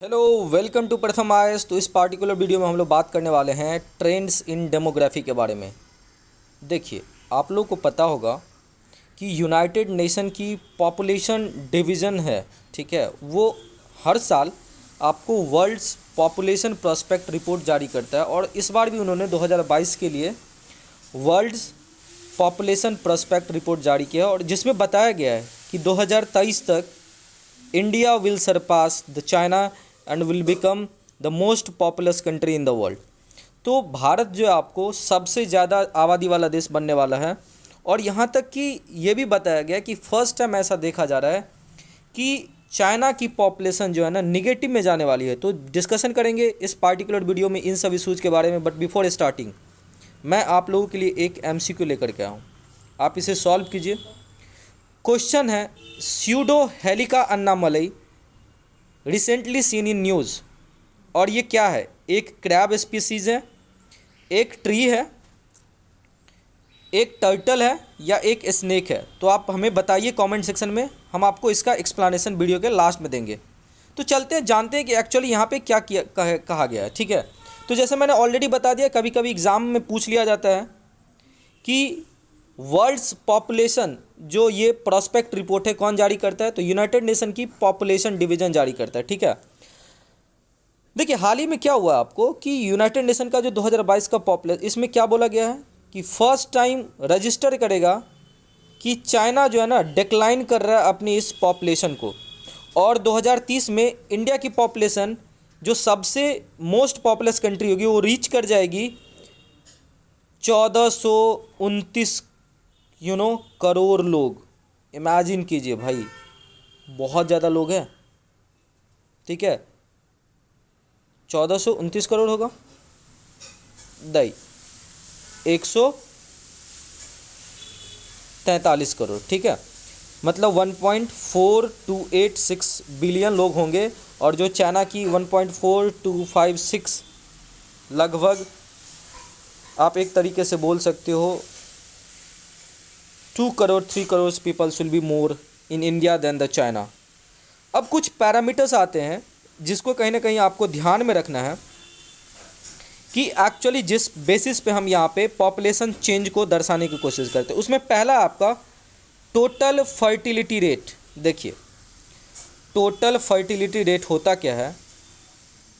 Hello, welcome to प्रथम आयस। तो इस पार्टिकुलर वीडियो में हम लोग बात करने वाले हैं ट्रेंड्स इन डेमोग्राफी के बारे में। देखिए, आप लोग को पता होगा कि यूनाइटेड नेशन की पॉपुलेशन डिवीज़न है, ठीक है, वो हर साल आपको वर्ल्ड्स पॉपुलेशन प्रोस्पेक्ट रिपोर्ट जारी करता है और इस बार भी उन्होंने 2022 के लिए वर्ल्ड्स पॉपुलेशन प्रोस्पेक्ट रिपोर्ट जारी किया है और जिसमें बताया गया है कि 2023 तक India will Sarpass the China and will become the most populous country in the world. तो भारत जो है आपको सबसे ज़्यादा आबादी वाला देश बनने वाला है और यहाँ तक कि ये भी बताया गया कि फर्स्ट टाइम ऐसा देखा जा रहा है कि चाइना की पॉपुलेशन जो है ना निगेटिव में जाने वाली है। तो डिस्कशन करेंगे इस पार्टिकुलर वीडियो में इन सब इशूज़ के बारे में। बट बिफोर स्टार्टिंग मैं आप लोगों के लिए एक एमसीक्यू लेकर के आया हूँ, आप इसे सॉल्व कीजिए। क्वेश्चन है, Pseudohelice Annamalai recently seen in news. और ये क्या है? एक क्रैब स्पीसीज़ है, एक ट्री है, एक टर्टल है या एक स्नेक है? तो आप हमें बताइए कमेंट सेक्शन में, हम आपको इसका एक्सप्लेनेशन वीडियो के लास्ट में देंगे। तो चलते हैं, जानते हैं कि एक्चुअली यहाँ पे क्या कहा गया है। ठीक है, तो जैसे मैंने ऑलरेडी बता दिया, कभी कभी एग्ज़ाम में पूछ लिया जाता है कि वर्ल्ड्स पॉपुलेशन जो ये प्रोस्पेक्ट रिपोर्ट है कौन जारी करता है? तो यूनाइटेड नेशन की पॉपुलेशन डिवीज़न जारी करता है। ठीक है, देखिए हाल ही में क्या हुआ आपको कि यूनाइटेड नेशन का जो 2022 का पॉपुलेशन, इसमें क्या बोला गया है कि फर्स्ट टाइम रजिस्टर करेगा कि चाइना जो है ना डिक्लाइन कर रहा है अपनी इस पॉपुलेशन को, और 2030 में इंडिया की पॉपुलेशन जो सबसे मोस्ट पॉपुलस कंट्री होगी वो रीच कर जाएगी 1429 करोड़ लोग। इमेजिन कीजिए भाई, बहुत ज़्यादा लोग हैं। ठीक है, 1429 करोड़ होगा दई 143 करोड़। ठीक है, मतलब 1.4286 बिलियन लोग होंगे और जो चाइना की 1.4256 लगभग आप एक तरीके से बोल सकते हो 2 crore 3 crore peoples will be more in India than the China. अब कुछ पैरामीटर्स आते हैं जिसको कहीं ना कहीं आपको ध्यान में रखना है कि एक्चुअली जिस बेसिस पे हम यहाँ पे पॉपुलेशन चेंज को दर्शाने की कोशिश करते हैं, उसमें पहला आपका टोटल फर्टिलिटी रेट। देखिए, टोटल फर्टिलिटी रेट होता क्या है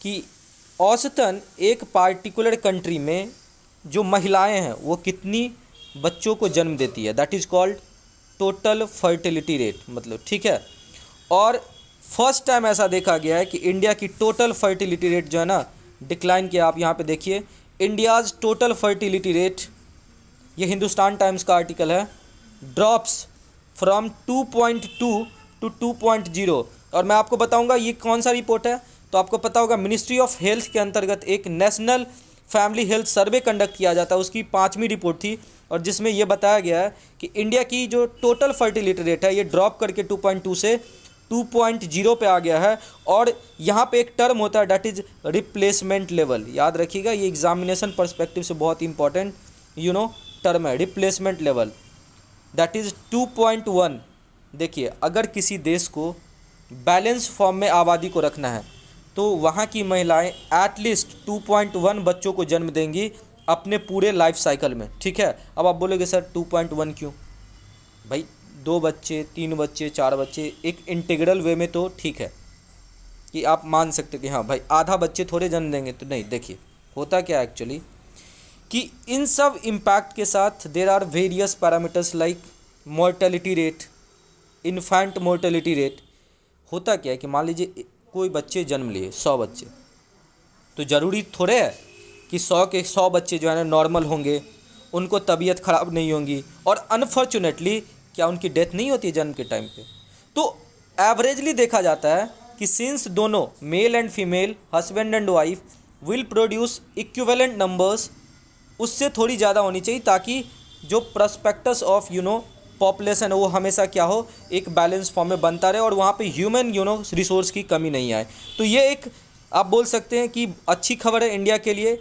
कि औसतन एक पार्टिकुलर कंट्री में जो महिलाएं हैं वो कितनी बच्चों को जन्म देती है, that is called total fertility rate मतलब। ठीक है, और फर्स्ट टाइम ऐसा देखा गया है कि इंडिया की टोटल फर्टिलिटी रेट जो है ना डिक्लाइन किया। आप यहाँ पे देखिए, इंडियाज़ टोटल फर्टिलिटी रेट, ये हिंदुस्तान टाइम्स का आर्टिकल है, ड्रॉप्स फ्रॉम 2.2 टू 2.0। और मैं आपको बताऊंगा ये कौन सा रिपोर्ट है। तो आपको पता होगा मिनिस्ट्री ऑफ हेल्थ के अंतर्गत एक national family health survey conduct किया जाता है, उसकी 5वीं रिपोर्ट थी और जिसमें ये बताया गया है कि इंडिया की जो टोटल फर्टिलिटी रेट है ये ड्रॉप करके 2.2 से 2.0 पे आ गया है। और यहाँ पे एक टर्म होता है डैट इज़ रिप्लेसमेंट लेवल। याद रखिएगा, ये एग्जामिनेशन पर्सपेक्टिव से बहुत इंपॉर्टेंट टर्म है, रिप्लेसमेंट लेवल, दैट इज़ 2.1। देखिए, अगर किसी देश को बैलेंस फॉर्म में आबादी को रखना है तो वहाँ की महिलाएं एटलीस्ट 2.1 बच्चों को जन्म देंगी अपने पूरे लाइफ साइकिल में। ठीक है, अब आप बोलोगे सर 2.1 क्यों? भाई 2 बच्चे 3 बच्चे 4 बच्चे एक इंटीग्रल वे में तो ठीक है कि आप मान सकते कि हाँ भाई आधा बच्चे थोड़े जन्म देंगे, तो नहीं। देखिए होता क्या एक्चुअली कि इन सब इम्पैक्ट के साथ there are various parameters like mortality rate, infant mortality rate. होता क्या है कि मान लीजिए कोई बच्चे जन्म लिए 100 बच्चे, तो ज़रूरी थोड़े है कि 100 के 100 बच्चे जो है ना नॉर्मल होंगे, उनको तबीयत ख़राब नहीं होंगी और अनफॉर्चुनेटली क्या उनकी डेथ नहीं होती है जन्म के टाइम पे। तो एवरेजली देखा जाता है कि सिंस दोनों male and female husband and wife will produce equivalent numbers, उससे थोड़ी ज़्यादा होनी चाहिए ताकि जो प्रस्पेक्टस ऑफ पॉपुलेशन है वो हमेशा क्या हो, एक बैलेंस फॉर्म में बनता रहे और वहाँ पे ह्यूमन रिसोर्स की कमी नहीं आए। तो ये एक आप बोल सकते हैं कि अच्छी खबर है इंडिया के लिए,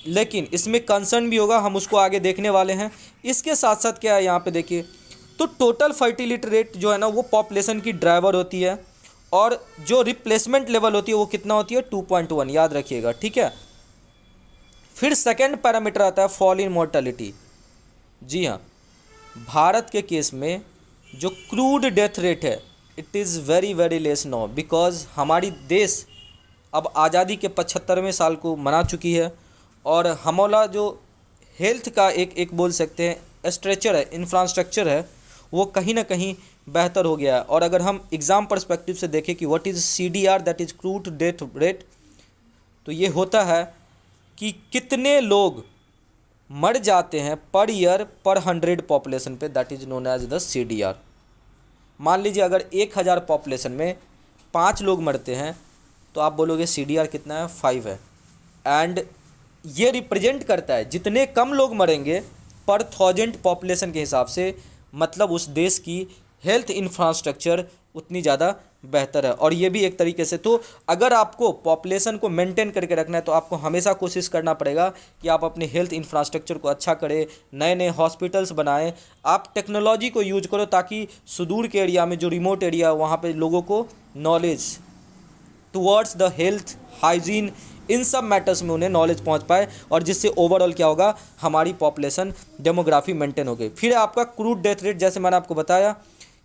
लेकिन इसमें कंसर्न भी होगा, हम उसको आगे देखने वाले हैं। इसके साथ साथ क्या है यहाँ पे देखिए, तो टोटल फर्टिलिटी रेट जो है ना वो पॉपुलेशन की ड्राइवर होती है और जो रिप्लेसमेंट लेवल होती है वो कितना होती है 2.1, याद रखिएगा, ठीक है। फिर सेकेंड पैरामीटर आता है फॉल इन मोर्टेलिटी। जी हाँ, भारत के केस में जो क्रूड डेथ रेट है it is very very less now, because हमारी देश अब आज़ादी के 75वें साल को मना चुकी है और हमारा जो हेल्थ का एक बोल सकते हैं स्ट्रेचर है, इंफ्रास्ट्रक्चर है, वो कहीं ना कहीं बेहतर हो गया है। और अगर हम एग्ज़ाम पर्सपेक्टिव से देखें कि what is CDR, that is crude death rate, तो ये होता है कि कितने लोग मर जाते हैं पर ईयर पर 100 पॉपुलेशन पे, that is known as the CDR। मान लीजिए अगर 1000 पॉपुलेशन में 5 लोग मरते हैं तो आप बोलोगे CDR कितना है, 5 है। एंड ये रिप्रेजेंट करता है जितने कम लोग मरेंगे पर 1000 पॉपुलेशन के हिसाब से, मतलब उस देश की हेल्थ इंफ्रास्ट्रक्चर उतनी ज़्यादा बेहतर है। और ये भी एक तरीके से, तो अगर आपको पॉपुलेशन को मेंटेन करके रखना है तो आपको हमेशा कोशिश करना पड़ेगा कि आप अपने हेल्थ इंफ्रास्ट्रक्चर को अच्छा करें, नए नए हॉस्पिटल्स बनाएं, आप टेक्नोलॉजी को यूज करो ताकि सुदूर के एरिया में, जो रिमोट एरिया, वहाँ पे लोगों को knowledge towards the health, hygiene, इन सब मैटर्स में उन्हें नॉलेज पहुंच पाए, और जिससे ओवरऑल क्या होगा, हमारी पॉपुलेशन डेमोग्राफी मेंटेन हो गई। फिर आपका क्रूड डेथ रेट, जैसे मैंने आपको बताया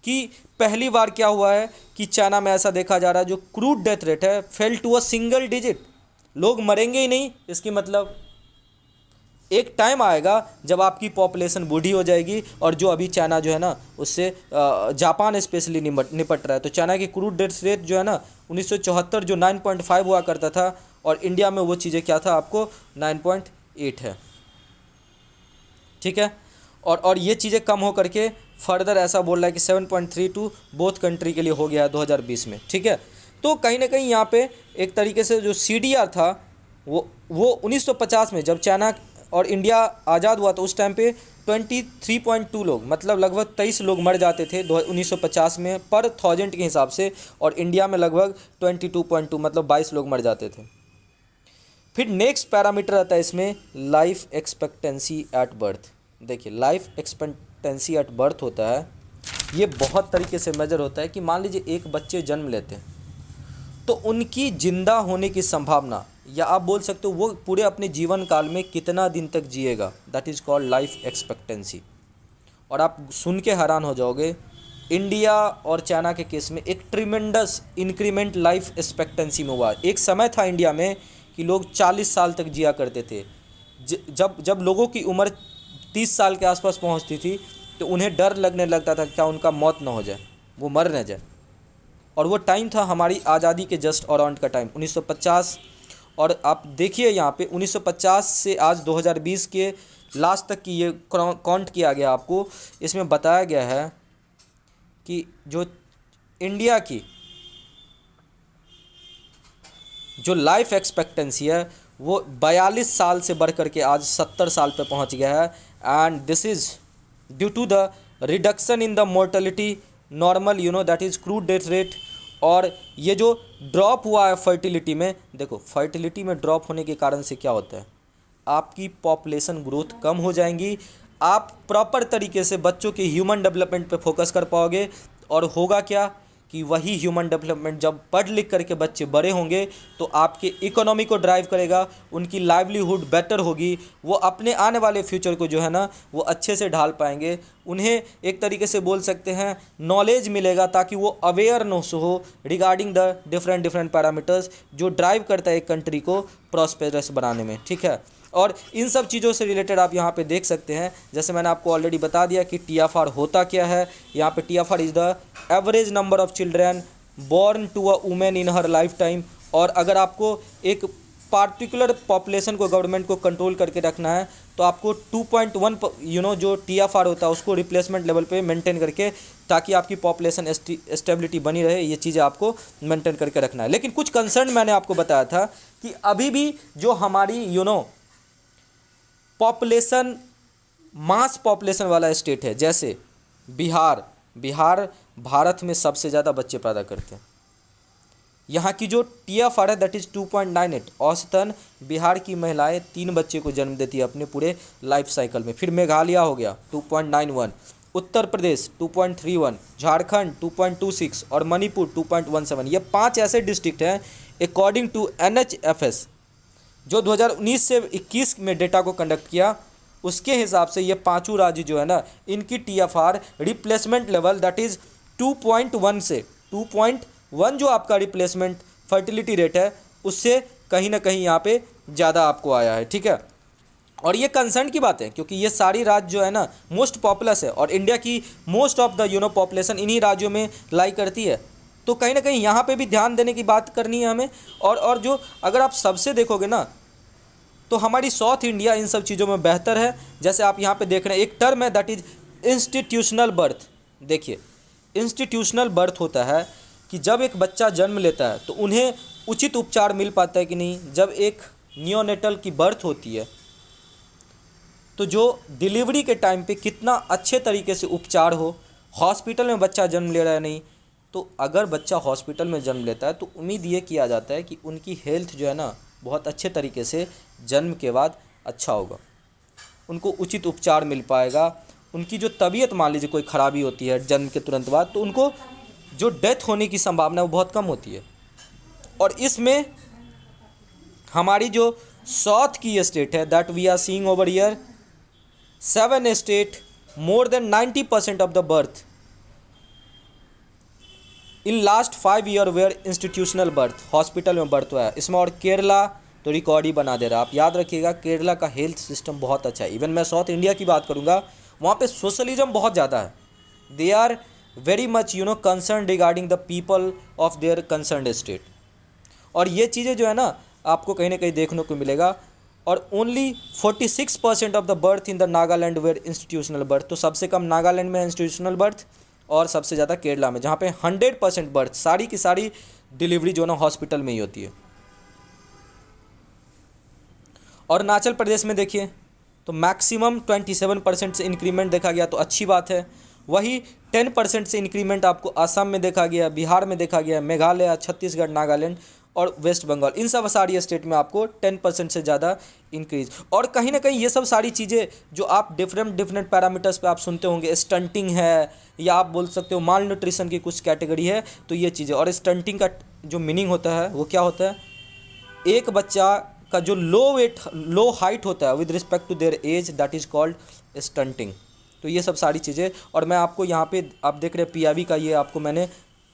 कि पहली बार क्या हुआ है कि चाइना में ऐसा देखा जा रहा है जो क्रूड डेथ रेट है fell to a single digit, लोग मरेंगे ही नहीं। इसकी मतलब एक टाइम आएगा जब आपकी पॉपुलेशन बूढ़ी हो जाएगी, और जो अभी चाइना जो है ना उससे जापान स्पेशली निपट रहा है। तो चाइना की क्रूड डेथ रेट जो है ना 1974 जो 9.5 हुआ करता था, और इंडिया में वो चीज़ें क्या था आपको 9.8 है, ठीक है। और ये चीज़ें कम हो करके फर्दर ऐसा बोल रहा है कि 7.32 बोथ कंट्री के लिए हो गया है 2020 में, ठीक है। तो कहीं ना कहीं यहाँ पे एक तरीके से जो CDR था वो 1950 में जब चाइना और इंडिया आज़ाद हुआ तो उस टाइम पे 23.2 लोग, मतलब लगभग 23 लोग मर जाते थे 1950 में पर 1000 के हिसाब से, और इंडिया में लगभग 22.2 मतलब 22 लोग मर जाते थे। फिर नेक्स्ट पैरामीटर आता है इसमें लाइफ एक्सपेक्टेंसी एट बर्थ। देखिए लाइफ एक्सपेक्टेंसी एट बर्थ होता है, ये बहुत तरीके से मेजर होता है कि मान लीजिए एक बच्चे जन्म लेते हैं तो उनकी जिंदा होने की संभावना, या आप बोल सकते हो वो पूरे अपने जीवन काल में कितना दिन तक जिएगा, that is called life expectancy. और आप सुन के हैरान हो जाओगे, इंडिया और चाइना के केस में एक ट्रिमेंडस इंक्रीमेंट लाइफ एक्सपेक्टेंसी में हुआ। एक समय था इंडिया में कि लोग 40 साल तक जिया करते थे। जब लोगों की उम्र 30 साल के आसपास पहुंचती थी तो उन्हें डर लगने लगता था क्या उनका मौत ना हो जाए, वो मर न जाए। और वो टाइम था हमारी आज़ादी के जस्ट अराउंड का टाइम 1950। और आप देखिए यहाँ पे 1950 से आज 2020 के लास्ट तक की ये काउंट किया गया, आपको इसमें बताया गया है कि जो इंडिया की जो लाइफ एक्सपेक्टेंसी है वो 42 साल से बढ़ कर के आज 70 साल पे पहुँच गया है। And this is due to the reduction in the mortality normal, that is crude death rate. और ये जो ड्रॉप हुआ है फर्टिलिटी में, देखो फर्टिलिटी में ड्रॉप होने के कारण से क्या होता है, आपकी पॉपुलेशन ग्रोथ कम हो जाएंगी, आप प्रॉपर तरीके से बच्चों के ह्यूमन डेवलपमेंट पे फोकस कर पाओगे। और होगा क्या कि वही ह्यूमन डेवलपमेंट जब पढ़ लिख करके बच्चे बड़े होंगे तो आपके इकोनॉमी को ड्राइव करेगा, उनकी लाइवलीहुड बेटर होगी, वो अपने आने वाले फ्यूचर को जो है ना वो अच्छे से ढाल पाएंगे। उन्हें एक तरीके से बोल सकते हैं नॉलेज मिलेगा ताकि वो अवेयरनेस हो रिगार्डिंग द डिफरेंट पैरामीटर्स जो ड्राइव करता है एक कंट्री को प्रॉस्पेरस बनाने में, ठीक है। और इन सब चीज़ों से रिलेटेड आप यहाँ पे देख सकते हैं, जैसे मैंने आपको ऑलरेडी बता दिया कि TFR होता क्या है। यहाँ पे TFR is the average number of children born to a women in her life time. और अगर आपको एक पार्टिकुलर पॉपुलेशन को, गवर्नमेंट को कंट्रोल करके रखना है तो आपको 2.1 जो TFR होता है उसको रिप्लेसमेंट लेवल पे मेंटेन करके, ताकि आपकी पॉपुलेशन स्टेबिलिटी बनी रहे, ये चीज़ें आपको मेंटेन करके रखना है। लेकिन कुछ कंसर्न मैंने आपको बताया था कि अभी भी जो हमारी पॉपुलेशन मास पॉपुलेशन वाला स्टेट है, जैसे बिहार भारत में सबसे ज़्यादा बच्चे पैदा करते हैं। यहाँ की जो TFR है दैट इज़ 2.98, औसतन बिहार की महिलाएं 3 बच्चे को जन्म देती है अपने पूरे लाइफ साइकिल में। फिर मेघालय हो गया 2.91, उत्तर प्रदेश 2.31, झारखंड 2.26 और मणिपुर 2.17। ये 5 ऐसे डिस्ट्रिक्ट हैं अकॉर्डिंग टू NHFS जो 2019 से 21 में डेटा को कंडक्ट किया, उसके हिसाब से ये पांचों राज्य जो है ना, इनकी TFR replacement level that is 2.1 से 2.1 जो आपका रिप्लेसमेंट फर्टिलिटी रेट है, उससे कहीं ना कहीं यहाँ पे ज़्यादा आपको आया है। ठीक है, और ये कंसर्न की बात है क्योंकि ये सारी राज्य जो है ना मोस्ट पॉपुलस है और इंडिया की मोस्ट ऑफ द पॉपुलेशन इन्हीं राज्यों में लाई करती है। तो कहीं ना कहीं यहाँ पे भी ध्यान देने की बात करनी है हमें। और जो अगर आप सबसे देखोगे ना तो हमारी साउथ इंडिया इन सब चीज़ों में बेहतर है। जैसे आप यहाँ पे देख रहे हैं एक टर्म है दैट इज़ इंस्टीट्यूशनल बर्थ। देखिए, इंस्टीट्यूशनल बर्थ होता है कि जब एक बच्चा जन्म लेता है तो उन्हें उचित उपचार मिल पाता है कि नहीं। जब एक नियोनेटल की बर्थ होती है तो जो डिलीवरी के टाइम पे कितना अच्छे तरीके से उपचार हो, हॉस्पिटल में बच्चा जन्म ले रहा है नहीं, तो अगर बच्चा हॉस्पिटल में जन्म लेता है तो उम्मीद ये किया जाता है कि उनकी हेल्थ जो है ना बहुत अच्छे तरीके से जन्म के बाद अच्छा होगा, उनको उचित उपचार मिल पाएगा। उनकी जो तबीयत मान लीजिए कोई ख़राबी होती है जन्म के तुरंत बाद, तो उनको जो डेथ होने की संभावना वो बहुत कम होती है। और इसमें हमारी जो साउथ की स्टेट है that we are seeing over year 7 state more than 90% of the birth in last 5 year where institutional birth, hospital में बर्थ हुआ है। इसमें और केरला तो रिकॉर्ड ही बना दे रहा है। आप याद रखिएगा केरला का हेल्थ सिस्टम बहुत अच्छा है। इवन मैं साउथ इंडिया की बात करूँगा, वहाँ पे सोशलिज्म बहुत ज़्यादा है। They are very much concern regarding the people of their concerned state. और ये चीज़ें जो है ना आपको कहीं ना कहीं देखने को मिलेगा। और only 46% of the birth in the Nagaland where institutional birth. तो सबसे कम नागालैंड में इंस्टीट्यूशनल बर्थ और सबसे ज़्यादा केरला में, जहाँ पे 100% बर्थ सारी की सारी डिलीवरी जो ना हॉस्पिटल में ही होती है। और अरुणाचल प्रदेश में देखिए तो मैक्सिमम 27% से इंक्रीमेंट देखा गया, तो अच्छी बात है। वही 10% से इंक्रीमेंट आपको असम में देखा गया, बिहार में देखा गया, मेघालय, छत्तीसगढ़, नागालैंड और वेस्ट बंगाल, इन सब सारी स्टेट में आपको 10% से ज़्यादा इंक्रीज। और कहीं ना कहीं ये सब सारी चीज़ें जो आप डिफरेंट पैरामीटर्स पे आप सुनते होंगे, स्टंटिंग है या आप बोल सकते हो माल न्यूट्रिशन की कुछ कैटेगरी है, तो ये चीज़ें। और स्टंटिंग का जो मीनिंग होता है वो क्या होता है, एक बच्चा का जो लो हाइट होता है with respect to their age, that is called stunting. तो ये सब सारी चीज़ें। और मैं आपको यहाँ पे आप देख रहे हैं PIB का ये आपको मैंने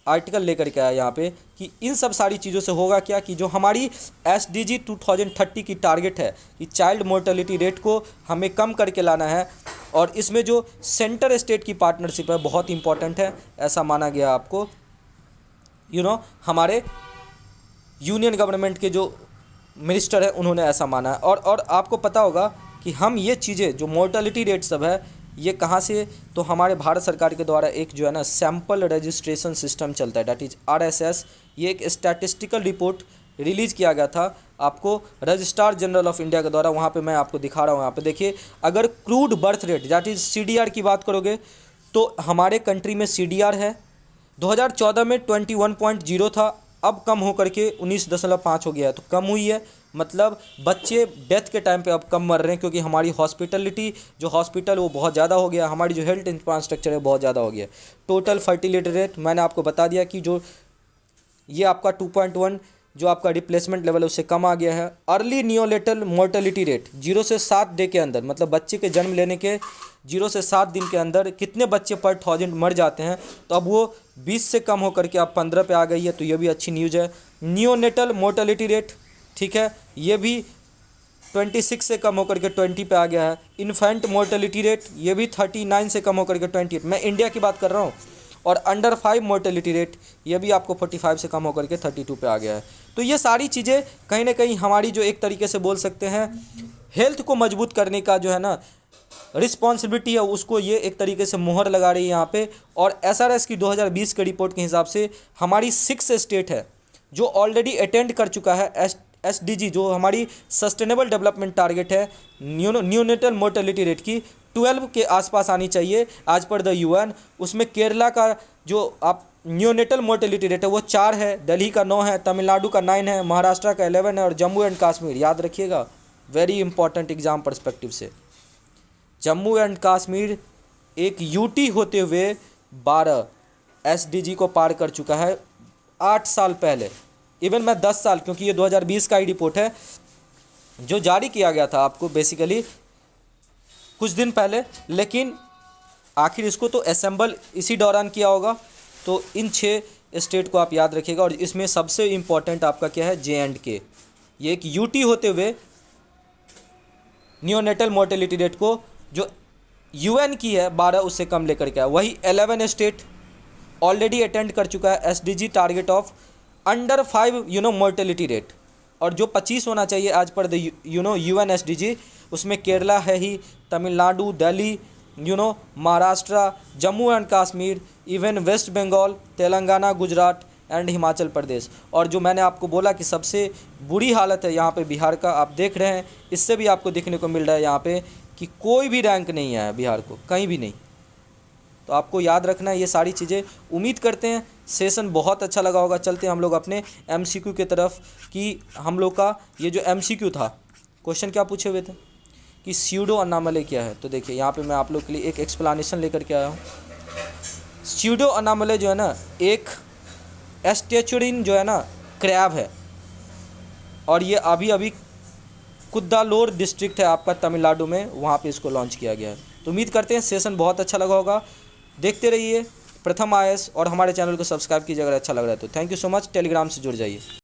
आर्टिकल लेकर के आया यहाँ पे कि इन सब सारी चीज़ों से होगा क्या कि जो हमारी SDG 2030 की टारगेट है कि चाइल्ड मोर्टेलिटी रेट को हमें कम करके लाना है। और इसमें जो सेंटर स्टेट की पार्टनरशिप है बहुत इंपॉर्टेंट है, ऐसा माना गया आपको। हमारे यूनियन गवर्नमेंट के जो मिनिस्टर है उन्होंने ऐसा माना है। और आपको पता होगा कि हम ये चीज़ें जो मोर्टेलिटी रेट सब है ये कहाँ से, तो हमारे भारत सरकार के द्वारा एक जो है ना सैम्पल रजिस्ट्रेशन सिस्टम चलता है दैट इज़ RSS। ये एक स्टैटिस्टिकल रिपोर्ट रिलीज़ किया गया था आपको रजिस्ट्रार जनरल ऑफ इंडिया के द्वारा। वहाँ पे मैं आपको दिखा रहा हूँ, यहाँ पे देखिए, अगर crude birth rate that is CDR की बात करोगे तो हमारे कंट्री में CDR है 2014 में 21.0 था, अब कम होकर के 19.5 हो गया है। तो कम हुई है, मतलब बच्चे डेथ के टाइम पे अब कम मर रहे हैं क्योंकि हमारी हॉस्पिटलिटी जो हॉस्पिटल वो बहुत ज़्यादा हो गया, हमारी जो हेल्थ इंफ्रास्ट्रक्चर है बहुत ज़्यादा हो गया। टोटल फर्टिलिटी रेट मैंने आपको बता दिया कि जो ये आपका 2.1 जो आपका रिप्लेसमेंट लेवल है उससे कम आ गया है। अर्ली नियोनेटल मोर्टेलिटी रेट 0 से 7 डे के अंदर, मतलब बच्चे के जन्म लेने के 0 से 7 दिन के अंदर कितने बच्चे पर 1000 मर जाते हैं, तो अब वो 20 से कम होकर के अब 15 पे आ गई है। तो ये भी अच्छी न्यूज़ है। नियोनेटल मोर्टेलिटी रेट, ठीक है, ये भी 26 से कम होकर के 20 पे आ गया है। इन्फेंट मोर्टेलिटी रेट ये भी 39 से कम होकर के 28, मैं इंडिया की बात कर रहा हूँ। और अंडर 5 मोर्टेलिटी रेट ये भी आपको 45 से कम होकर के 32 पे आ गया है। तो ये सारी चीज़ें कहीं ना कहीं हमारी जो एक तरीके से बोल सकते हैं हेल्थ को मजबूत करने का जो है ना रिस्पॉन्सिबिलिटी है, उसको ये एक तरीके से मुहर लगा रही है यहाँ पे। और SRS की 2020 के रिपोर्ट के हिसाब से हमारी 6 स्टेट है जो ऑलरेडी अटेंड कर चुका है SDG जो हमारी सस्टेनेबल डेवलपमेंट टारगेट है न्यूनेटल मोर्टेलिटी रेट की 12 के आसपास आनी चाहिए आज पर द UN। उसमें केरला का जो आप न्यूनेटल मोर्टेलिटी रेट है वो 4 है, दिल्ली का 9 है, तमिलनाडु का 9 है, महाराष्ट्र का 11 है और जम्मू एंड कश्मीर, याद रखिएगा वेरी इंपॉर्टेंट एग्जाम पर्सपेक्टिव से, जम्मू एंड कश्मीर एक यूटी होते हुए 12 एसडीजी को पार कर चुका है 8 साल पहले। इवन मैं 10 साल, क्योंकि ये 2020 का ही रिपोर्ट है जो जारी किया गया था आपको बेसिकली कुछ दिन पहले, लेकिन आखिर इसको तो असेंबल इसी दौरान किया होगा। तो इन 6 स्टेट को आप याद रखिएगा, और इसमें सबसे इम्पॉर्टेंट आपका क्या है, JNK। ये एक यूटी होते हुए नियोनेटल मोर्टेलिटी रेट को जो UN की है 12 उससे कम लेकर के आया। वही 11 स्टेट ऑलरेडी अटेंड कर चुका है SDG target of under 5 mortality rate, और जो 25 होना चाहिए आज पर द UN SDG, उसमें केरला है ही, Tamil Nadu, Delhi, Maharashtra, Jammu and Kashmir, even West Bengal, Telangana, Gujarat and Himachal Pradesh. और जो मैंने आपको बोला कि सबसे बुरी हालत है यहाँ पे बिहार का, आप देख रहे हैं, इससे भी आपको देखने को मिल रहा है यहाँ पे कि कोई भी रैंक नहीं आया बिहार को, कहीं भी नहीं। तो आपको याद रखना है ये सारी चीज़ें। उम्मीद करते हैं सेशन बहुत अच्छा लगा होगा। चलते हैं हम लोग अपने MCQ के तरफ, कि हम लोग का ये जो MCQ था, क्वेश्चन क्या पूछे हुए थे कि स्यूडो अनामले क्या है। तो देखिए यहाँ पे मैं आप लोग के लिए एक एक्सप्लेनेशन लेकर के आया हूँ। स्यूडो अनामले जो है ना, एक एस्टेचुरिन जो है ना क्रैब है, और ये अभी अभी कुद्दालोर डिस्ट्रिक्ट है आपका तमिलनाडु में, वहाँ पे इसको लॉन्च किया गया है। तो उम्मीद करते हैं सेशन बहुत अच्छा लगा होगा। देखते रहिए प्रथम IAS, और हमारे चैनल को सब्सक्राइब कीजिए अगर अच्छा लग रहा है तो। Thank you so much. Telegram से जुड़ जाइए।